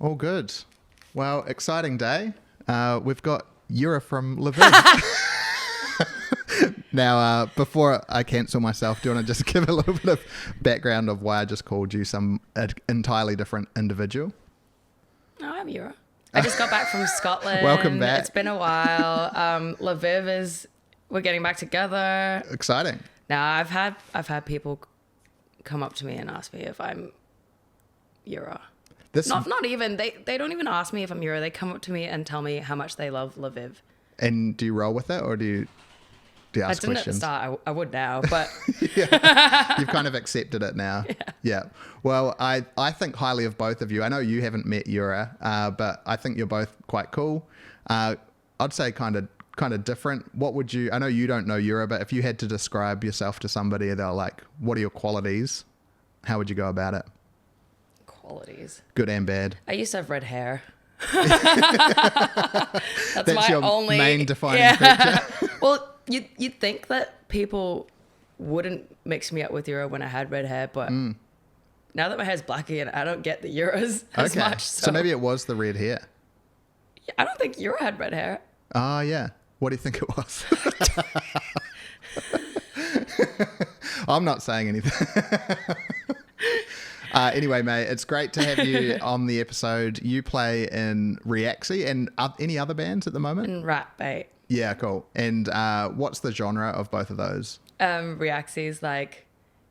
All good. Well, exciting day. We've got Yura from Lviv. Now, before I cancel myself, do you want to just give a little bit of background of why I just called you some entirely different individual? No, I'm Yura. I just got back from Scotland. Welcome back. It's been a while. Lviv we're getting back together. Exciting. Now, I've had people come up to me and ask me if I'm Yura. Not even, they don't even ask me if I'm Yura. They come up to me and tell me how much they love Lviv. And do you roll with it, or do you ask questions? I didn't at the start. I would now, but... Yeah. You've kind of accepted it now. Yeah. Well, I think highly of both of you. I know you haven't met Yura, but I think you're both quite cool. I'd say kind of different. What would you... I know you don't know Yura, but if you had to describe yourself to somebody, they're like, what are your qualities? How would you go about it? Qualities. Good and bad. I used to have red hair. That's my your only main defining feature. Well, you'd think that people wouldn't mix me up with Yura when I had red hair, but now that my hair's black again, I don't get the Yuras as much. So maybe it was the red hair. Yeah, I don't think Yura had red hair. Oh, yeah. What do you think it was? I'm not saying anything. Anyway, mate, it's great to have you on the episode. You play in Reaksi and any other bands at the moment? And Rat Bait. Yeah, cool. And what's the genre of both of those? Reaksi is like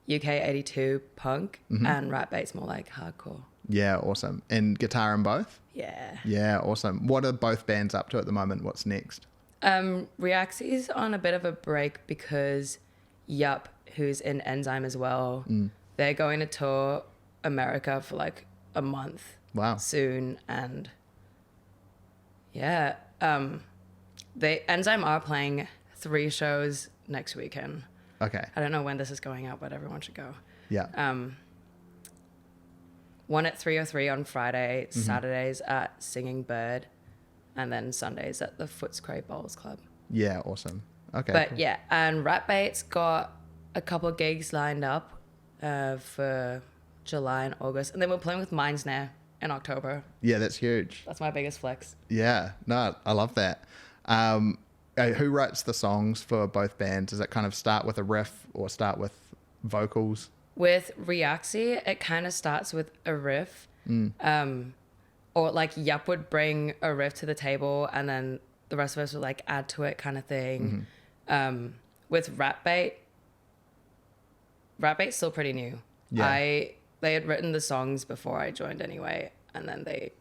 UK 82 punk, and Rat Bait's more like hardcore. Yeah, awesome. And guitar in both? Yeah. Yeah, awesome. What are both bands up to at the moment? What's next? Reaksi's on a bit of a break because Yup, who's in Enzyme as well, they're going to tour America for like a month. Wow. Soon, and yeah, Enzyme are playing 3 shows next weekend. Okay. I don't know when this is going out, but everyone should go. Yeah. One at 303 on Friday, Saturdays at Singing Bird, and then Sundays at the Footscray Bowls Club. Yeah, awesome. Okay. But cool. yeah, and Rat Bait's got a couple of gigs lined up for July and August, and then we're playing with Minds Now in October. Yeah, that's huge. That's my biggest flex. Yeah, no, I love that. Who writes the songs for both bands? Does it kind of start with a riff or start with vocals? With Reaksi, it kind of starts with a riff, or like Yup would bring a riff to the table, and then the rest of us would like add to it, kind of thing. With Rat Bait's still pretty new. Yeah. They had written the songs before I joined anyway, and then they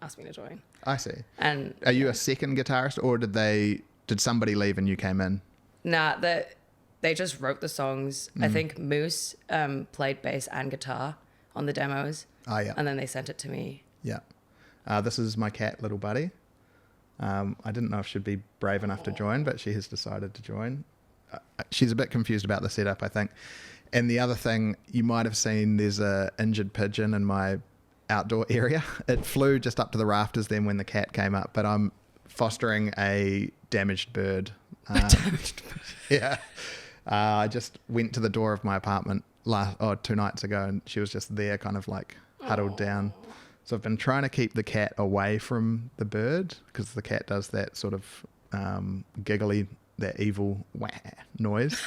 asked me to join. I see. And are you a second guitarist, or did somebody leave and you came in? Nah, they just wrote the songs. I think Moose played bass and guitar on the demos. Oh, yeah. And then they sent it to me. Yeah. This is my cat, Little Buddy. I didn't know if she'd be brave enough to join, but she has decided to join. She's a bit confused about the setup, I think. And the other thing, you might have seen, there's a injured pigeon in my outdoor area. It flew just up to the rafters then when the cat came up, but I'm fostering a damaged bird. Yeah. I just went to the door of my apartment 2 nights ago, and she was just there kind of like huddled down. So I've been trying to keep the cat away from the bird because the cat does that sort of giggly, that evil wah noise.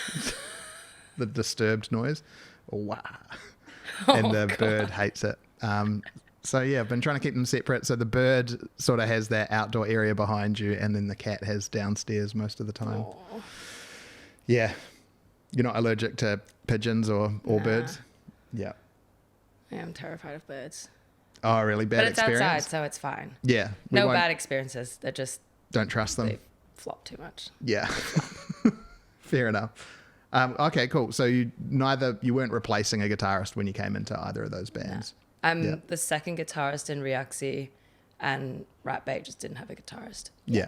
The disturbed noise. Wah. And the bird hates it. So yeah, I've been trying to keep them separate. So the bird sort of has that outdoor area behind you, and then the cat has downstairs most of the time. Aww. Yeah. You're not allergic to pigeons or birds? Yeah. I am terrified of birds. Oh, really? Bad experience? But it's outside, so it's fine. Yeah. No bad experiences. They're just... Don't trust them. They flop too much. Yeah. Fair enough. Okay, cool. So you weren't replacing a guitarist when you came into either of those bands? No. I'm the second guitarist in Reaksi, and Rat Bait just didn't have a guitarist. Yeah.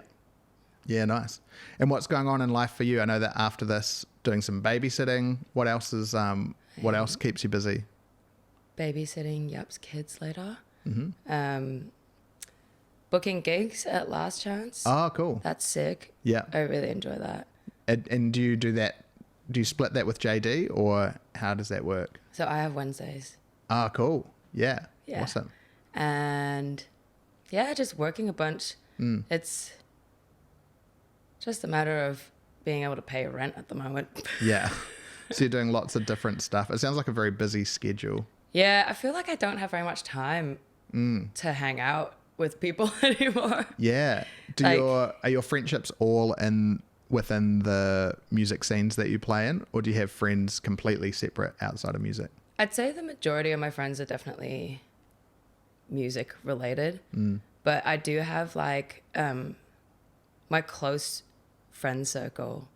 Yeah, nice. And what's going on in life for you? I know that after this, doing some babysitting. What else keeps you busy? Babysitting Yup's kids later. Booking gigs at Last Chance. Oh, cool. That's sick. Yeah. I really enjoy that. And do you do that? Do you split that with JD, or how does that work? So I have Wednesdays. Oh, cool. Yeah. Yeah. Awesome. And Yeah, just working a bunch. It's just a matter of being able to pay rent at the moment. Yeah. So you're doing lots of different stuff. It sounds like a very busy schedule. Yeah, I feel like I don't have very much time to hang out with people anymore. Yeah. Are your friendships all within the music scenes that you play in, or do you have friends completely separate outside of music? I'd say the majority of my friends are definitely music related, but I do have like my close friend circle.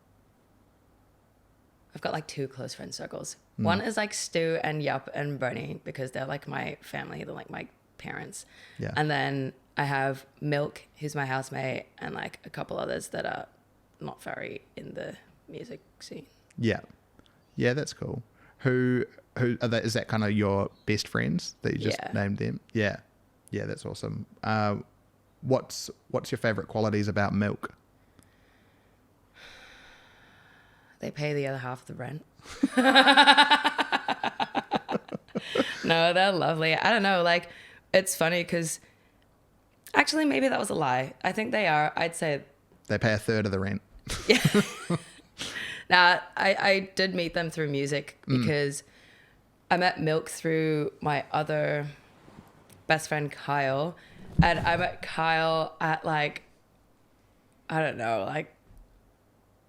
I've got like 2 close friend circles. One is like Stu and Yup and Bernie, because they're like my family. They're like my parents. Yeah. And then I have Milk, who's my housemate, and like a couple others that are not very in the music scene. Yeah. Yeah, that's cool. Who are they? Is that kind of your best friends that you just named them? Yeah. Yeah, that's awesome. What's your favorite qualities about Milk? They pay the other half of the rent. No, they're lovely. I don't know. Like, it's funny because actually, maybe that was a lie. I think they are. I'd say they pay a third of the rent. Yeah. Now, I did meet them through music because I met Milk through my other best friend, Kyle. And I met Kyle at like, I don't know, like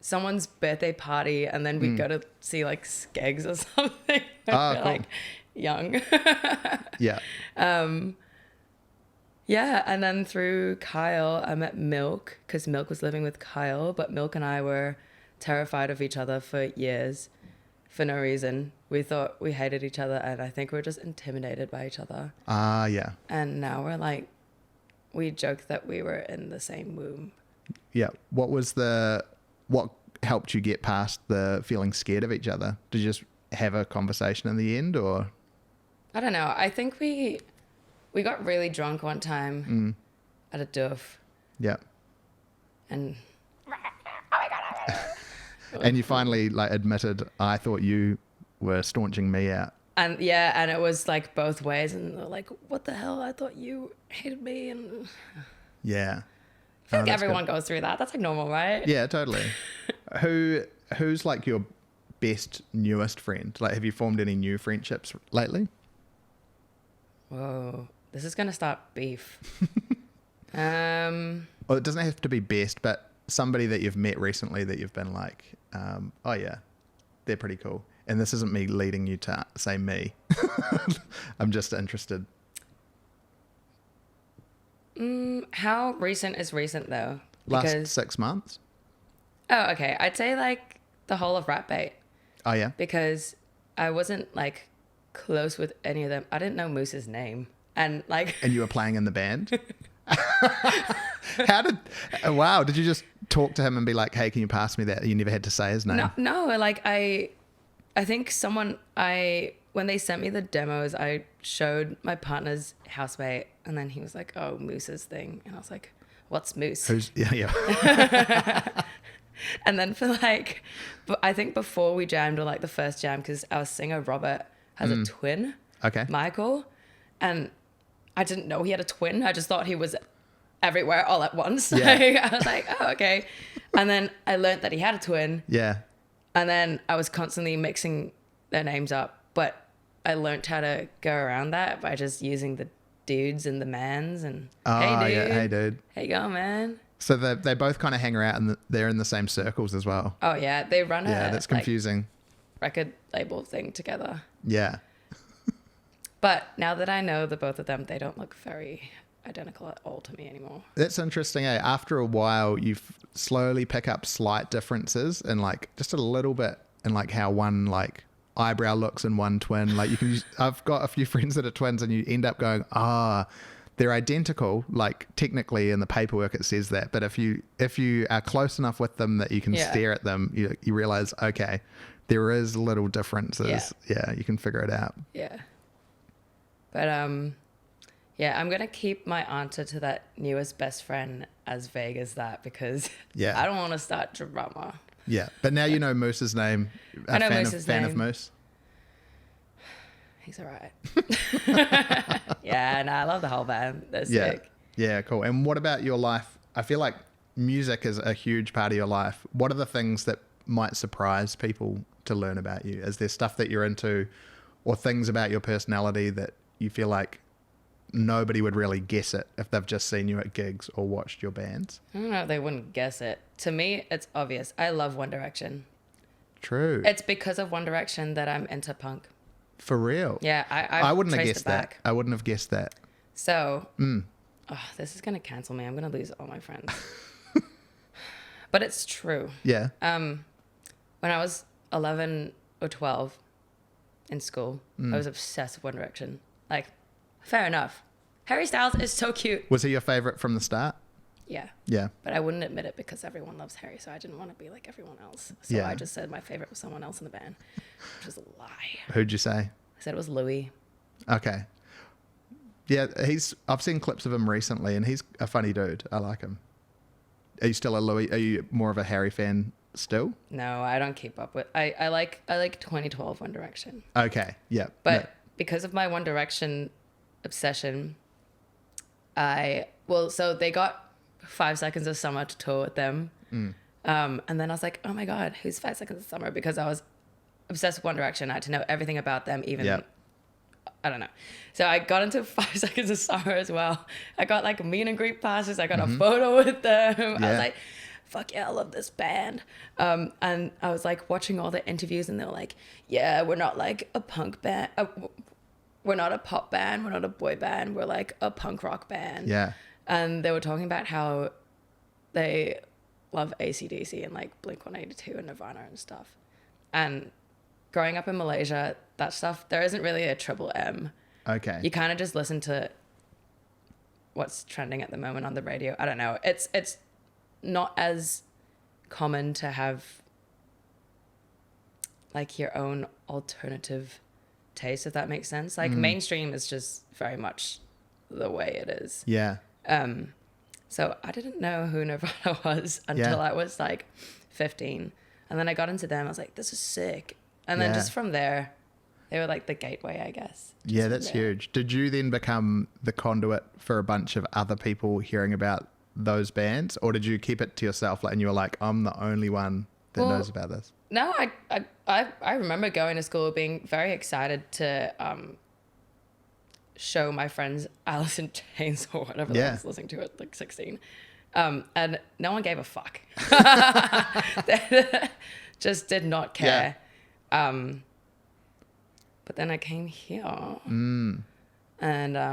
someone's birthday party, and then we'd go to see like Skeggs or something. Ah, We're cool. like young. Yeah. Yeah, and then through Kyle, I met Milk because Milk was living with Kyle, but Milk and I were terrified of each other for years for no reason. We thought we hated each other, and I think we were just intimidated by each other. Yeah. And now we're like, we joke that we were in the same womb. Yeah. What helped you get past the feeling scared of each other? Did you just have a conversation in the end, or? I don't know. I think we got really drunk one time at a doof. Yeah. And and you finally like admitted, I thought you were staunching me out. And yeah, and it was like both ways, and they're like, what the hell? I thought you hated me. And Yeah. I feel like everyone goes through that. That's like normal, right? Yeah, totally. Who's like your best newest friend? Like, have you formed any new friendships lately? Whoa, this is gonna start beef. Well, it doesn't have to be best, but somebody that you've met recently that you've been like, oh yeah, they're pretty cool. And this isn't me leading you to say me. I'm just interested. How recent is recent though? Last 6 months. Oh, okay. I'd say like the whole of Rat Bait, Oh yeah. because I wasn't like close with any of them. I didn't know Moose's name, and like. And you were playing in the band. Wow, did you just talk to him and be like, hey, can you pass me that? You never had to say his name. No, like I think when they sent me the demos, I showed my partner's housemate, and then he was like, oh, Moose's thing. And I was like, what's Moose? Yeah. And then for like, I think before we jammed, or like the first jam, because our singer Robert has a twin, Okay. Michael, and I didn't know he had a twin. I just thought he was everywhere all at once. Yeah. I was like, oh, okay. And then I learned that he had a twin. Yeah. And then I was constantly mixing their names up, but I learned how to go around that by just using the dudes and the mans and hey dude, yeah. Hey dude. how you going, man? So they both kind of hang around and they're in the same circles as well. Oh yeah, they run That's confusing. record label thing together. Yeah. But now that I know the both of them, they don't look very identical at all to me anymore. That's interesting. After a while, you slowly pick up slight differences and like just a little bit in like how one like eyebrow looks in one twin. Like I've got a few friends that are twins, and you end up going, they're identical. Like technically in the paperwork it says that, but if you are close enough with them that you can stare at them, you realize, okay, there is little differences. Yeah, you can figure it out. Yeah. But yeah, I'm gonna keep my answer to that newest best friend as vague as that, because I don't want to start drama. Yeah, but now you know Moose's name. I know Moose's fan name. of Moose. He's all right. Yeah, no, I love the whole band. They're sick. Yeah, cool. And what about your life? I feel like music is a huge part of your life. What are the things that might surprise people to learn about you? Is there stuff that you're into or things about your personality that you feel like nobody would really guess it if they've just seen you at gigs or watched your bands? I don't know if they wouldn't guess it. To me, it's obvious. I love One Direction. True. It's because of One Direction that I'm into punk. For real? Yeah, I wouldn't have traced guessed it back. that. I wouldn't have guessed that. So, this is going to cancel me. I'm going to lose all my friends. But it's true. Yeah. When I was 11 or 12 in school, I was obsessed with One Direction. Like, fair enough. Harry Styles is so cute. Was he your favorite from the start? Yeah. Yeah. But I wouldn't admit it because everyone loves Harry, so I didn't want to be like everyone else. So Yeah. I just said my favorite was someone else in the band, which is a lie. Who'd you say? I said it was Louis. Okay. Yeah, I've seen clips of him recently and he's a funny dude. I like him. Are you still a Louis? Are you more of a Harry fan still? No, I don't keep up with. I like 2012 One Direction. Okay. Yeah. But because of my One Direction obsession, so they got 5 Seconds of Summer to tour with them. And then I was like, oh my God, who's 5 Seconds of Summer? Because I was obsessed with One Direction. I had to know everything about them, even, I don't know. So I got into 5 Seconds of Summer as well. I got like meet and greet passes. I got a photo with them. I was like, fuck yeah, I love this band. And I was like watching all the interviews and they were like, yeah, we're not like a punk band. We're not a pop band. We're not a boy band. We're like a punk rock band. Yeah. And they were talking about how they love AC/DC and like Blink-182 and Nirvana and stuff. And growing up in Malaysia, that stuff, there isn't really a triple M. Okay. You kind of just listen to what's trending at the moment on the radio. I don't know. It's not as common to have like your own alternative taste, if that makes sense. Like mainstream is just very much the way it is. Yeah. So I didn't know who Nirvana was until I was like 15. And then I got into them. I was like, this is sick. And then just from there, they were like the gateway, I guess. Yeah, that's huge. Did you then become the conduit for a bunch of other people hearing about those bands? Or did you keep it to yourself and you were like, I'm the only one that knows about this? No, I remember going to school being very excited to show my friends Alice in Chains or whatever I was listening to at like 16. And no one gave a fuck. They just did not care. But then I came here. And I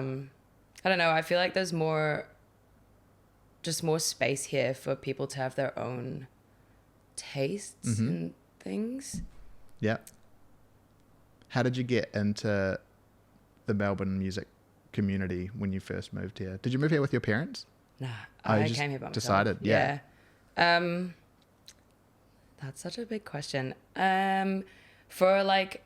don't know, I feel like there's more space here for people to have their own tastes and things. Yeah. How did you get into the Melbourne music community when you first moved here? Did you move here with your parents? Nah, Oh, you I just came here by myself. decided, yeah. That's such a big question. For like,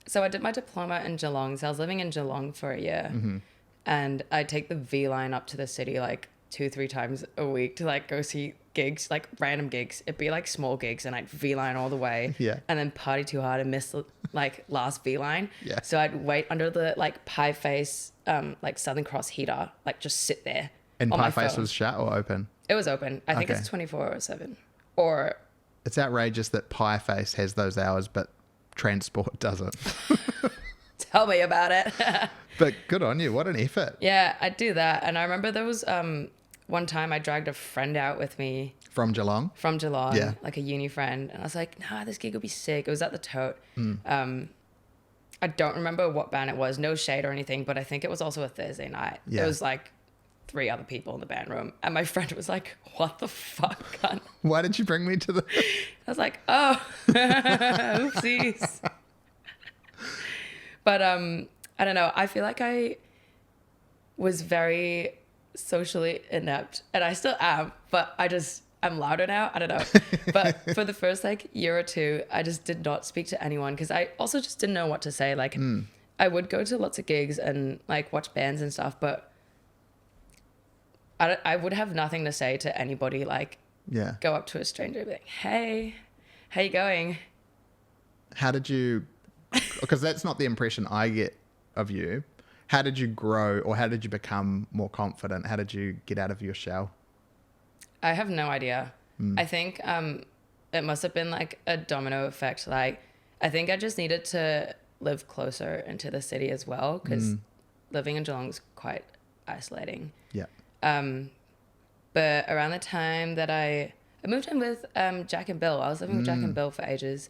so I did my diploma in Geelong. So I was living in Geelong for a year. And I take the V line up to the city like 2-3 times a week to like go see gigs, like random gigs. It'd be like small gigs and I'd V line all the way. Yeah. And then party too hard and miss like last V line. Yeah. So I'd wait under the like Pie Face, like Southern Cross heater, like just sit there. And on Pie my Face phone. was shut or open? It was open. I think Okay. it's 24 or 7. Or It's outrageous that Pie Face has those hours, but Transport doesn't. tell me about it. But good on you. What an effort. Yeah, I'd do that. And I remember there was one time I dragged a friend out with me From Geelong? from Geelong, Yeah. like a uni friend. And I was like, nah, this gig will be sick. It was at the Tote. I don't remember what band it was. No shade or anything, but I think it was also a Thursday night. Yeah. There was like 3 other people in the band room. And my friend was like, what the fuck, cunt? Why did you bring me to the... I was like, oh, oopsies. But I don't know. I feel like I was very socially inept, and I still am, but I'm louder now. I don't know. But for the first like year or 2, I just did not speak to anyone because I also just didn't know what to say. Like I would go to lots of gigs and like watch bands and stuff, but I would have nothing to say to anybody. Like Yeah. go up to a stranger and be like, hey, how you going? How did you... Because that's not the impression I get of you. How did you grow, or how did you become more confident? How did you get out of your shell? I have no idea. I think it must have been like a domino effect. Like, I think I just needed to live closer into the city as well, because living in Geelong is quite isolating. Yeah. But around the time that I moved in with Jack and Bill, I was living with Jack and Bill for ages,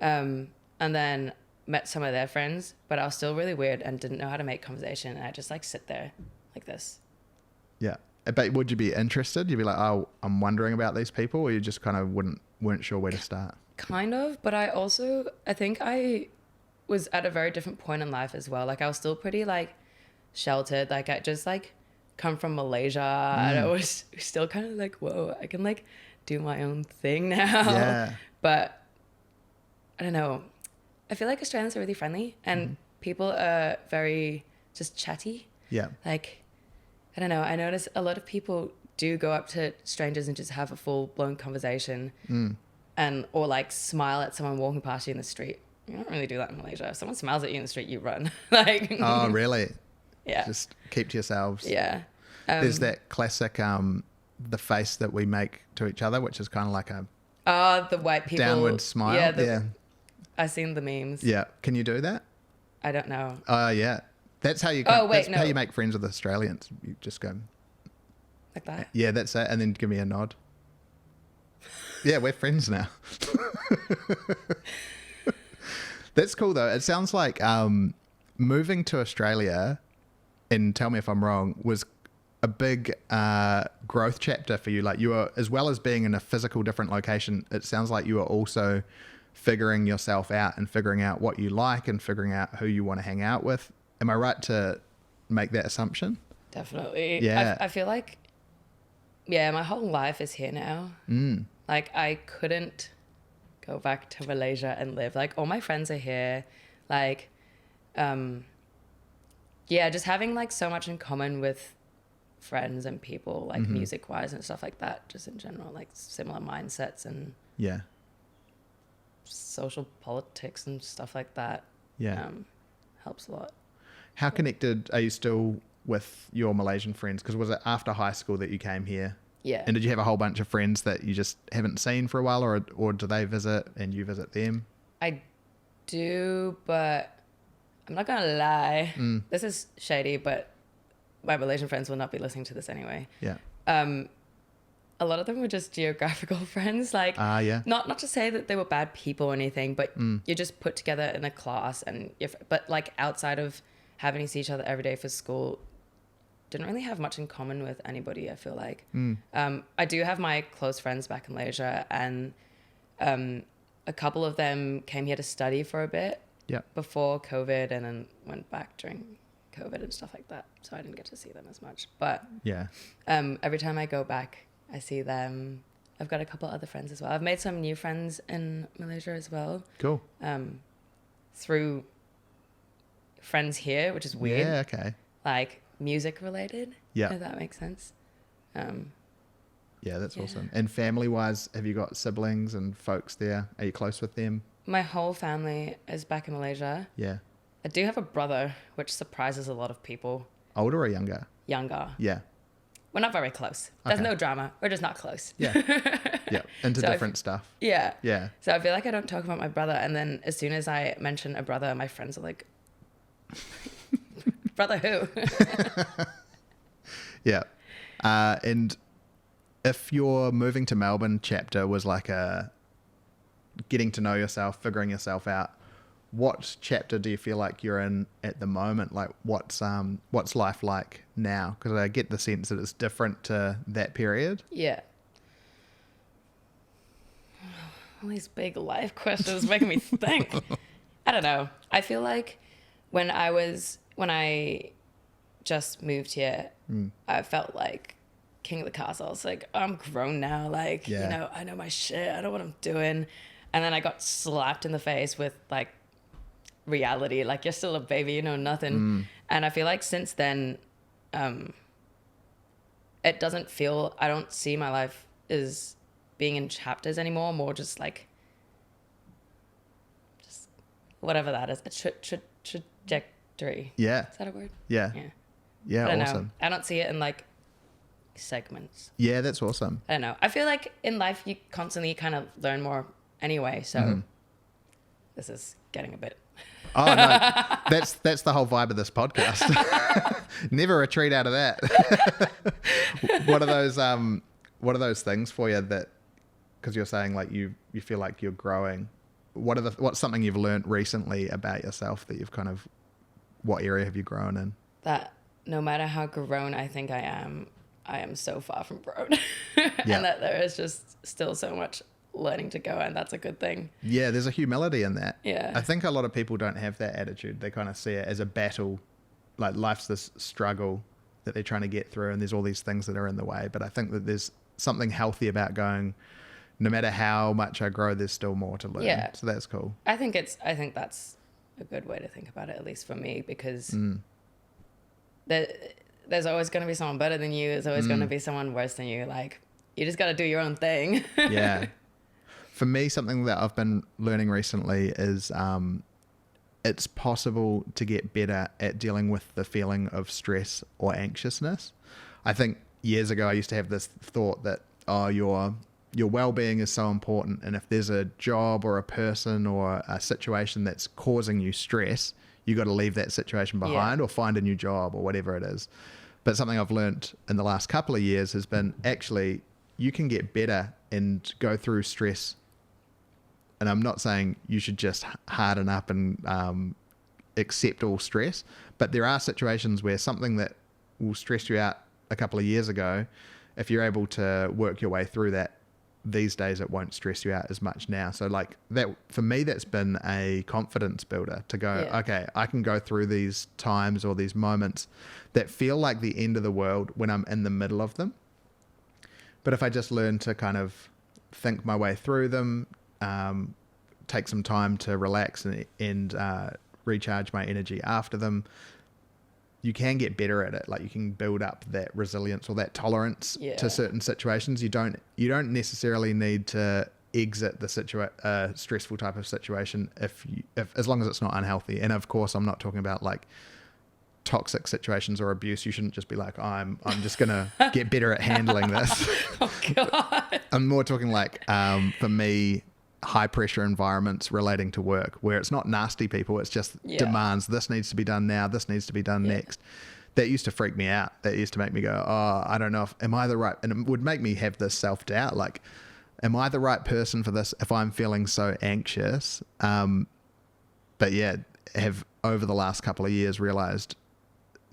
and then met some of their friends, but I was still really weird and didn't know how to make conversation, and I just like sit there like this. Yeah. But would you be interested? You'd be like, oh, I'm wondering about these people, or you just kind of weren't sure where to start? Kind of, but I think I was at a very different point in life as well. Like, I was still pretty like sheltered. Like, I just like come from Malaysia, and I was still kind of like, whoa, I can like do my own thing now. Yeah. But I don't know. I feel like Australians are really friendly, and people are very just chatty. Yeah. Like, I don't know. I notice a lot of people do go up to strangers and just have a full blown conversation, and or like smile at someone walking past you in the street. You don't really do that in Malaysia. If someone smiles at you in the street, you run. Like, Oh, really? yeah, Just keep to yourselves. yeah. There's that classic, the face that we make to each other, which is kind of like a The white people downward smile. Yeah, Yeah. I've seen the memes. Yeah. Can you do that? I don't know. Oh, yeah. That's how you. Oh, wait, that's how no. you make friends with Australians. You just go, Like that. yeah, that's it, and then give me a nod. Yeah, we're friends now. That's cool though. It sounds like moving to Australia, and tell me if I'm wrong, was a big growth chapter for you. Like, you were, as well as being in a physical different location, it sounds like you were also figuring yourself out and figuring out what you like and figuring out who you want to hang out with. Am I right to make that assumption? Definitely. Yeah. I feel like, yeah, my whole life is here now. Like, I couldn't go back to Malaysia and live. Like, all my friends are here. Like, yeah, just having like so much in common with friends and people, like music wise and stuff like that, just in general, like similar mindsets and Yeah. social politics and stuff like that. Yeah. Helps a lot. How connected are you still with your Malaysian friends? Because was it after high school that you came here? Yeah. And did you have a whole bunch of friends that you just haven't seen for a while, or do they visit and you visit them? I do, but I'm not gonna lie. This is shady, but my Malaysian friends will not be listening to this anyway. Yeah. A lot of them were just geographical friends. Like, Yeah. not to say that they were bad people or anything, but you're just put together in a class, and but like outside of having to see each other every day for school, didn't really have much in common with anybody, I feel like. I do have my close friends back in Malaysia, and a couple of them came here to study for a bit before COVID, and then went back during COVID and stuff like that. So I didn't get to see them as much. But Yeah. every time I go back, I see them. I've got a couple other friends as well. I've made some new friends in Malaysia as well. Cool. Through friends here, which is weird. Yeah. Okay. Like music related. Yeah. If that makes sense. Yeah, that's Yeah. awesome. And family wise, have you got siblings and folks there? Are you close with them? My whole family is back in Malaysia. Yeah. I do have a brother, which surprises a lot of people. Older or younger? Younger. Yeah. We're not very close. There's Okay. no drama. We're just not close. Yeah. Yeah. Into So different stuff. Yeah. Yeah. So I feel like I don't talk about my brother, and then as soon as I mention a brother, my friends are like, brother who? Yeah. And if your moving to Melbourne chapter was like a getting to know yourself, figuring yourself out, what chapter do you feel like you're in at the moment? Like what's life like now? Because I get the sense that it's different to that period. Yeah. All these big life questions making me think. I don't know. I feel like when I just moved here, I felt like king of the castle. I was like, I'm grown now. Like, Yeah. you know, I know my shit. I know what I'm doing. And then I got slapped in the face with like reality. Like, you're still a baby, you know nothing. And I feel like since then, it doesn't feel, I don't see my life as being in chapters anymore, more just like, just whatever that is, a Yeah. Is that a word? Yeah. Yeah. Yeah. I don't Awesome. know. I don't see it in like segments. Yeah, that's awesome. I don't know. I feel like in life you constantly kind of learn more anyway. So this is getting a bit. Oh no, that's the whole vibe of this podcast. Never retreat out of that. What are those things for you that, because you're saying like you feel like you're growing? What's something you've learned recently about yourself that you've kind of, what area have you grown in? That no matter how grown I think I am so far from grown. Yeah. And that there is just still so much learning to go, and that's a good thing. Yeah, there's a humility in that. Yeah. I think a lot of people don't have that attitude. They kind of see it as a battle, like life's this struggle that they're trying to get through, and there's all these things that are in the way. But I think that there's something healthy about going, no matter how much I grow, there's still more to learn. Yeah. So that's cool. I think that's a good way to think about it, at least for me, because there's always going to be someone better than you. There's always going to be someone worse than you. Like, you just got to do your own thing. Yeah. For me, something that I've been learning recently is it's possible to get better at dealing with the feeling of stress or anxiousness. I think years ago I used to have this thought that, oh, your well-being is so important, and if there's a job or a person or a situation that's causing you stress, you got to leave that situation behind or find a new job or whatever it is. But something I've learned in the last couple of years has been, actually you can get better and go through stress. And I'm not saying you should just harden up and accept all stress, but there are situations where something that will stress you out a couple of years ago, if you're able to work your way through that, these days it won't stress you out as much now. So like that, for me, that's been a confidence builder to go, okay, I can go through these times or these moments that feel like the end of the world when I'm in the middle of them. But if I just learn to kind of think my way through them, take some time to relax and recharge my energy after them, you can get better at it. Like you can build up that resilience or that tolerance to certain situations. You don't necessarily need to exit the stressful type of situation if as long as it's not unhealthy. And of course, I'm not talking about like toxic situations or abuse. You shouldn't just be like, I'm just gonna get better at handling this. Oh God. I'm more talking like for me, high pressure environments relating to work where it's not nasty people, it's just demands. This needs to be done now, this needs to be done next. That used to freak me out. That used to make me go, oh, I don't know am I the right, and it would make me have this self-doubt, like, am I the right person for this if I'm feeling so anxious? But yeah, have over the last couple of years realized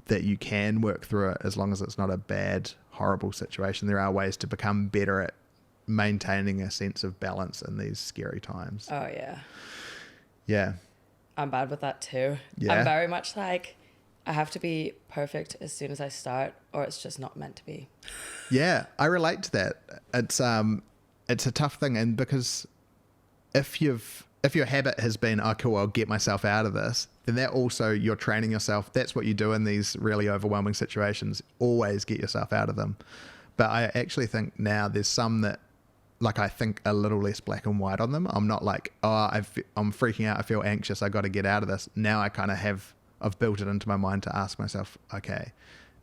that you can work through it as long as it's not a bad, horrible situation. There are ways to become better at maintaining a sense of balance in these scary times. Oh yeah. Yeah. I'm bad with that too. Yeah. I'm very much like, I have to be perfect as soon as I start, or it's just not meant to be. Yeah, I relate to that. It's a tough thing, and because if your habit has been, oh cool, I'll get myself out of this, then that also, you're training yourself. That's what you do in these really overwhelming situations. Always get yourself out of them. But I actually think now there's some that, like, I think a little less black and white on them. I'm not like, oh, I'm freaking out, I feel anxious, I got to get out of this. Now I kind of I've built it into my mind to ask myself, okay,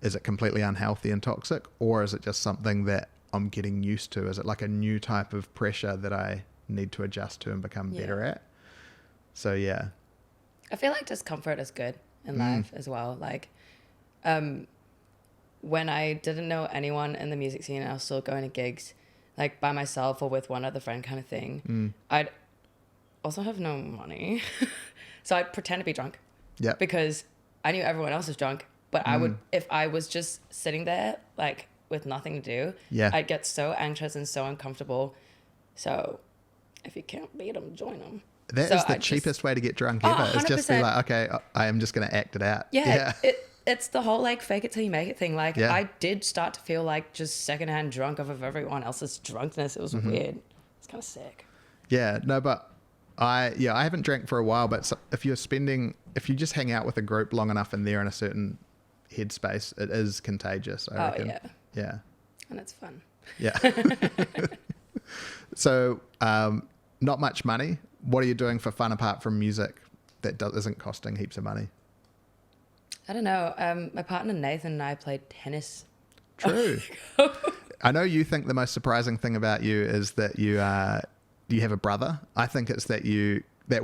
is it completely unhealthy and toxic, or is it just something that I'm getting used to? Is it like a new type of pressure that I need to adjust to and become better at? So yeah. I feel like discomfort is good in life as well. Like, when I didn't know anyone in the music scene and I was still going to gigs, like by myself or with one other friend kind of thing, I'd also have no money. So I'd pretend to be drunk. Yeah. Because I knew everyone else was drunk, but I would, if I was just sitting there, like with nothing to do, I'd get so anxious and so uncomfortable. So if you can't beat them, join them. That is the cheapest way to get drunk ever. It's just be like, okay, I am just going to act it out. Yeah. It's the whole like fake it till you make it thing. Like I did start to feel like just secondhand drunk off of everyone else's drunkenness. It was weird. It's kind of sick. Yeah, no, but I haven't drank for a while, but if you just hang out with a group long enough and they're in a certain headspace, it is contagious, I reckon. Yeah. Yeah. And it's fun. Yeah. So, not much money. What are you doing for fun apart from music that isn't costing heaps of money? I don't know. My partner Nathan and I played tennis. True. I know you think the most surprising thing about you is that you have a brother. I think it's that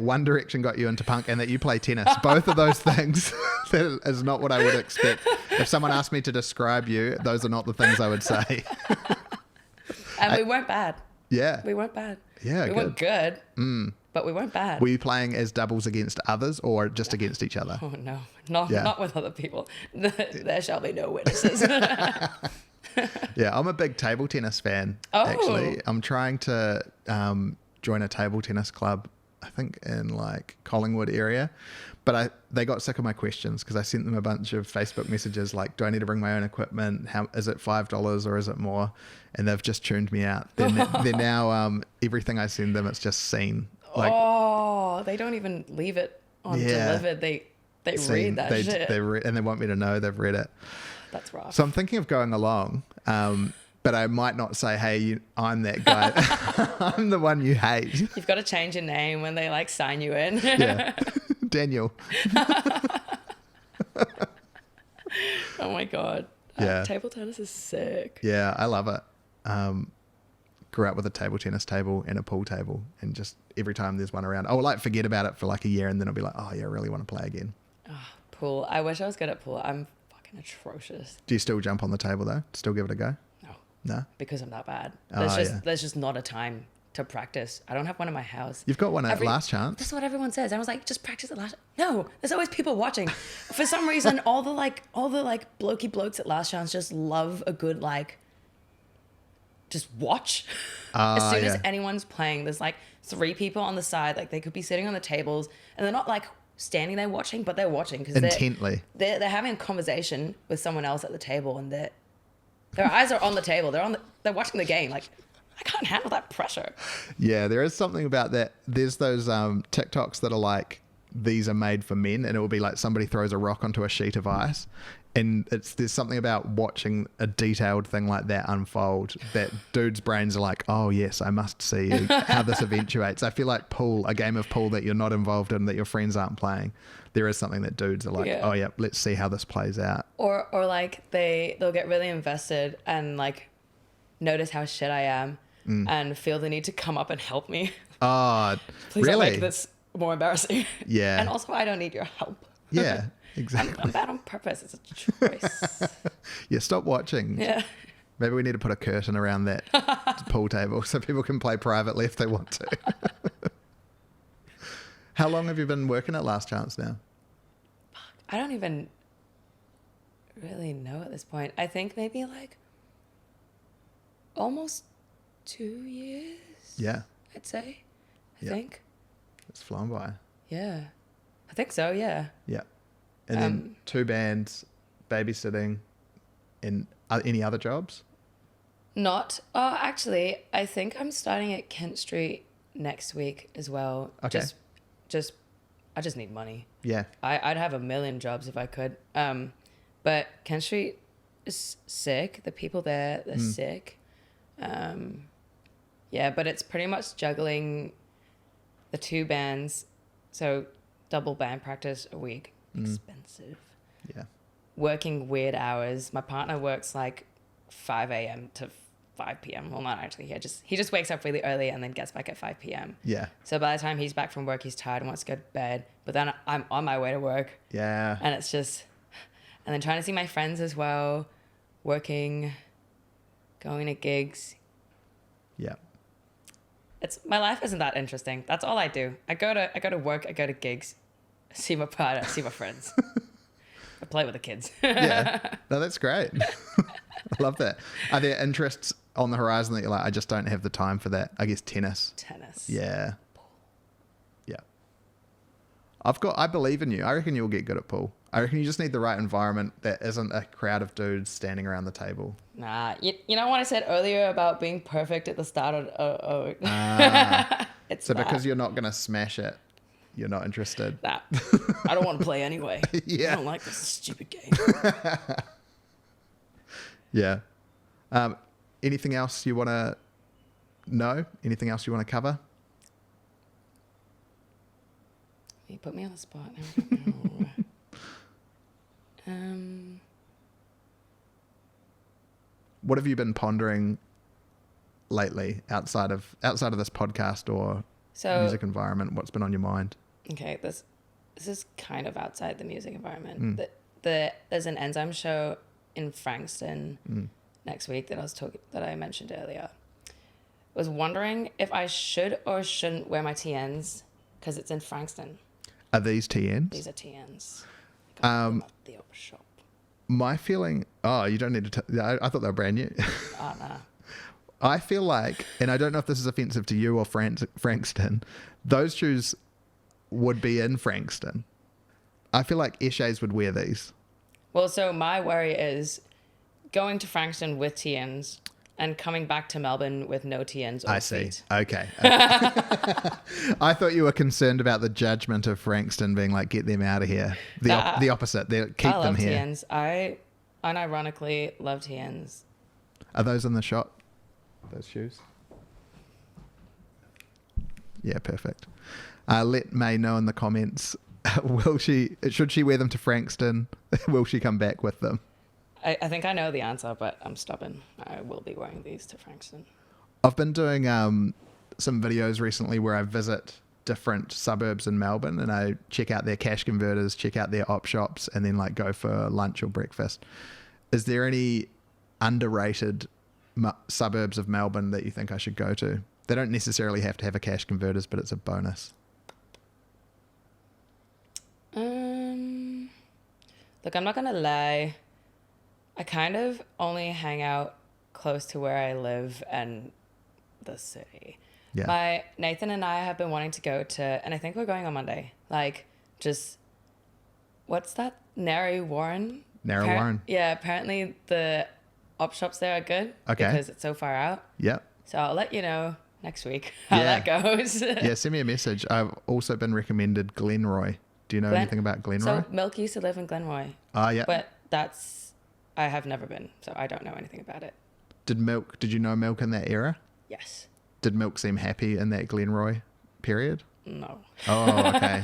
One Direction got you into punk and that you play tennis. Both of those things, that is not what I would expect. If someone asked me to describe you, those are not the things I would say. And we weren't bad. Yeah. We weren't bad. Yeah, we weren't good, but we weren't bad. Were you playing as doubles against others or just against each other? Oh, no. Not with other people. There shall be no witnesses. Yeah, I'm a big table tennis fan, actually. I'm trying to join a table tennis club, I think in like Collingwood area. But they got sick of my questions because I sent them a bunch of Facebook messages like, do I need to bring my own equipment? How is it $5 or is it more? And they've just tuned me out. They're now everything I send them, it's just seen. Like, they don't even leave it on delivered. They read that shit. And they want me to know they've read it. That's rough. So I'm thinking of going along, but I might not say, hey, I'm that guy. I'm the one you hate. You've got to change your name when they like sign you in. Yeah. Daniel. Oh my God. Yeah. Table tennis is sick. Yeah, I love it. Grew up with a table tennis table and a pool table, and just every time there's one around, I'll like forget about it for like a year, and then I'll be like, oh yeah, I really want to play again. Oh, pool. I wish I was good at pool. I'm fucking atrocious. Do you still jump on the table though? Still give it a go? No? Because I'm that bad. Yeah. There's just not a time to practice. I don't have one in my house. You've got one at Last Chance. That's what everyone says. I was like, just practice at Last. No, there's always people watching. For some reason, all the blokey blokes at Last Chance just love a good just watch. As soon as anyone's playing, there's like 3 people on the side. Like they could be sitting on the tables and they're not like standing there watching, but they're watching because intently. They're having a conversation with someone else at the table, and their eyes are on the table. They're watching the game. Like, I can't handle that pressure. Yeah, there is something about that. There's those TikToks that are like, these are made for men, and it will be like somebody throws a rock onto a sheet of ice, and there's something about watching a detailed thing like that unfold that dudes' brains are like, oh yes, I must see how this eventuates. I feel like a game of pool that you're not involved in, that your friends aren't playing, there is something that dudes are like, oh yeah, let's see how this plays out. Or like they'll get really invested and like notice how shit I am and feel the need to come up and help me. Oh, Please really? don't make this more embarrassing. Yeah. And also, I don't need your help. Yeah, exactly. I'm bad on purpose. It's a choice. Yeah, stop watching. Yeah. Maybe we need to put a curtain around that pool table so people can play privately if they want to. How long have you been working at Last Chance now? I don't even really know at this point. I think maybe like almost 2 years. Yeah. I'd say. I think. It's flown by. Yeah. I think so, yeah. Yeah. And then 2 bands, babysitting, and any other jobs? Not. Oh, actually, I think I'm starting at Kent Street next week as well. Okay. I just need money. Yeah. I'd have a million jobs if I could. But Kent Street is sick. The people there, they're sick. Yeah, but it's pretty much juggling the 2 bands. So double band practice a week. Expensive. Yeah. Working weird hours. My partner works like 5 a.m. to 5 p.m. Well, not actually. He just wakes up really early and then gets back at 5 p.m. Yeah. So by the time he's back from work, he's tired and wants to go to bed. But then I'm on my way to work. Yeah. And it's just... And then trying to see my friends as well. Working. Going to gigs. Yeah. My life isn't that interesting. That's all I do. I go to work. I go to gigs. See my partner. See my friends. I play with the kids. Yeah. No, that's great. I love that. Are there interests on the horizon that you're like, I just don't have the time for that? I guess tennis. Yeah. Yeah. I believe in you. I reckon you'll get good at pool. I reckon you just need the right environment that isn't a crowd of dudes standing around the table. Nah, you know what I said earlier about being perfect at the start of... It's so because you're not going to smash it, you're not interested? Nah, I don't want to play anyway. Yeah. I don't like this stupid game. Yeah. Anything else you want to know? Anything else you want to cover? You put me on the spot. I don't know. What have you been pondering lately outside of this podcast or music environment? What's been on your mind? Okay, this is kind of outside the music environment. There's an enzyme show in Frankston next week that I mentioned earlier. Was wondering if I should or shouldn't wear my TNs because it's in Frankston. Are these TNs? These are TNs. At the op shop. My feeling... Oh, you don't need to... I thought they were brand new. Oh, nah. I feel like, and I don't know if this is offensive to you or Frankston, those shoes would be in Frankston. I feel like Eshays would wear these. Well, so my worry is going to Frankston with TNs and coming back to Melbourne with no TNs or I see. feet. Okay. I thought you were concerned about the judgment of Frankston being like, get them out of here. The opposite. Keep them here. I love TNs. I unironically love TNs. Are those in the shop? Those shoes? Yeah, perfect. Let May know in the comments. Should she wear them to Frankston? Will she come back with them? I think I know the answer, but I'm stubborn. I will be wearing these to Frankston. I've been doing some videos recently where I visit different suburbs in Melbourne and I check out their cash converters, check out their op shops, and then like go for lunch or breakfast. Is there any underrated suburbs of Melbourne that you think I should go to? They don't necessarily have to have a cash converters, but it's a bonus. Look, I'm not gonna lie. I kind of only hang out close to where I live and the city. Yeah. Nathan and I have been wanting to go to, and I think we're going on Monday. Like, just what's that? Narrow Warren. Yeah, apparently the op shops there are good. Okay. Because it's so far out. Yep. So I'll let you know next week how that goes. Yeah, send me a message. I've also been recommended Glenroy. Do you know anything about Glenroy? So Milk used to live in Glenroy. Oh, yeah. But I have never been, so I don't know anything about it. Did you know Milk in that era? Yes. Did Milk seem happy in that Glenroy period? No. Oh, okay.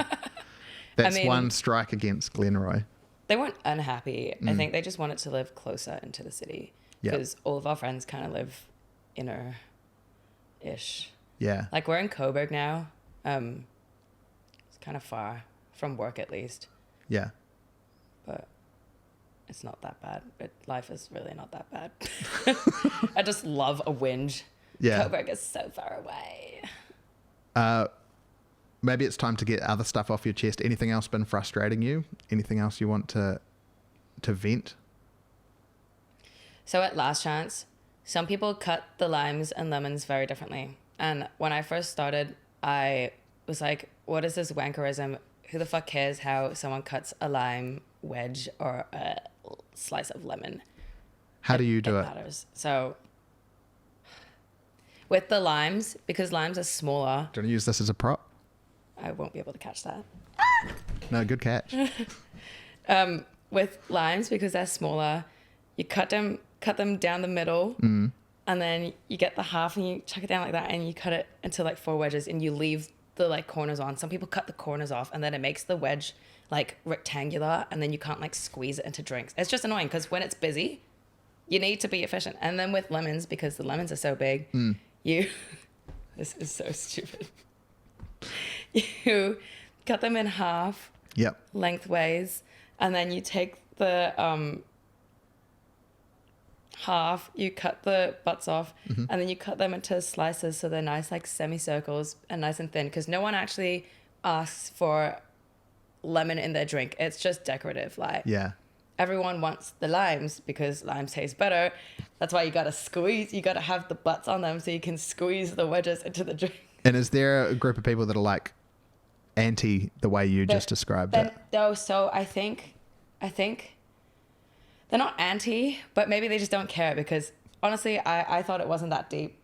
That's one strike against Glenroy. They weren't unhappy. I think they just wanted to live closer into the city. Because all of our friends kind of live inner-ish. Yeah. Like we're in Coburg now. It's kind of far from work at least. Yeah. But it's not that bad. Life is really not that bad. I just love a whinge. Yeah. Coburg is so far away. Maybe it's time to get other stuff off your chest. Anything else been frustrating you? Anything else you want to vent? So at Last Chance, some people cut the limes and lemons very differently. And when I first started, I was like, what is this wankerism? Who the fuck cares how someone cuts a lime wedge or a slice of lemon? How do you do it? Matters. So with the limes, because limes are smaller. Do you want to use this as a prop? I won't be able to catch that. No, good catch. With limes, because they're smaller, you cut them down the middle, and then you get the half and you chuck it down like that, and you cut it into like 4 wedges, and you leave the like corners on. Some people cut the corners off, and then it makes the wedge like rectangular, and then you can't like squeeze it into drinks. It's just annoying because when it's busy, you need to be efficient. And then with lemons, because the lemons are so big, this is so stupid. You cut them in half, lengthways, and then you take the half, you cut the butts off, and then you cut them into slices so they're nice like semicircles and nice and thin, because no one actually asks for lemon in their drink. It's just decorative. Like, everyone wants the limes because limes taste better. That's why you gotta squeeze, you gotta have the butts on them so you can squeeze the wedges into the drink. And is there a group of people that are like anti the way you just described it? No, so I think they're not anti, but maybe they just don't care, because honestly, I thought it wasn't that deep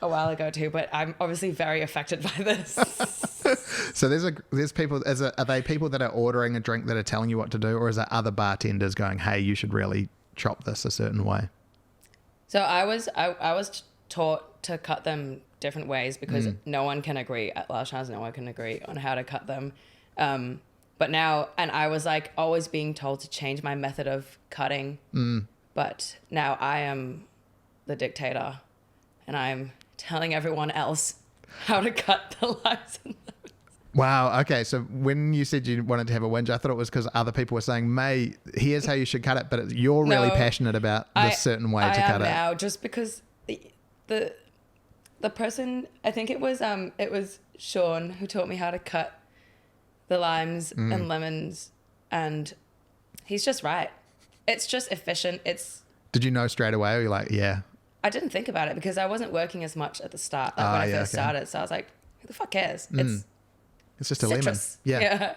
a while ago too, but I'm obviously very affected by this. So there's people, are they people that are ordering a drink that are telling you what to do, or is it other bartenders going, hey, you should really chop this a certain way? So I was taught to cut them different ways because no one can agree at Last Chance. No one can agree on how to cut them. But now, and I was like always being told to change my method of cutting. But now I am the dictator and I'm telling everyone else how to cut the limes and lemons. Wow. Okay. So when you said you wanted to have a whinge, I thought it was because other people were saying, May, here's how you should cut it. But you're really passionate about this certain way to cut it. Now, just because the person, I think it was Sean who taught me how to cut the limes and lemons, and he's just right. It's just efficient. Did you know straight away, or you're like, yeah? I didn't think about it because I wasn't working as much at the start, when I first started. So I was like, who the fuck cares? It's just a citrus. lemon. Yeah.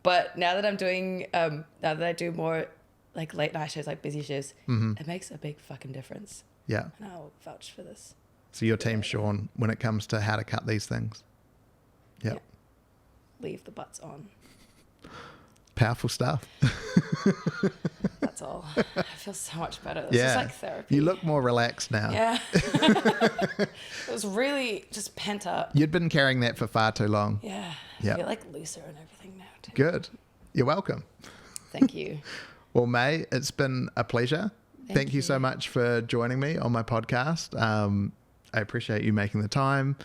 But now that I'm doing, now that I do more like late night shows, like busy shows, it makes a big fucking difference. Yeah. And I'll vouch for this. So your team, Sean, when it comes to how to cut these things. Yep. Yeah. Leave the butts on. Powerful stuff. That's all. I feel so much better. This is like therapy. You look more relaxed now. Yeah. It was really just pent up. You'd been carrying that for far too long. Yeah. Yep. I feel like looser and everything now too. Good. You're welcome. Thank you. Well, May, it's been a pleasure. Thank you so much for joining me on my podcast. I appreciate you making the time.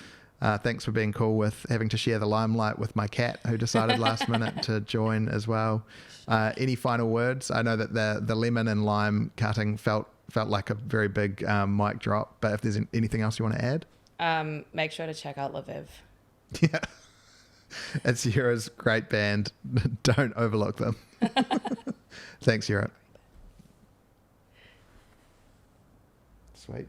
Thanks for being cool with having to share the limelight with my cat who decided last minute to join as well. Any final words? I know that the lemon and lime cutting felt like a very big mic drop, but if there's anything else you want to add? Make sure to check out Lviv. Yeah. It's Yura's great band. Don't overlook them. Thanks, Yura. Sweet.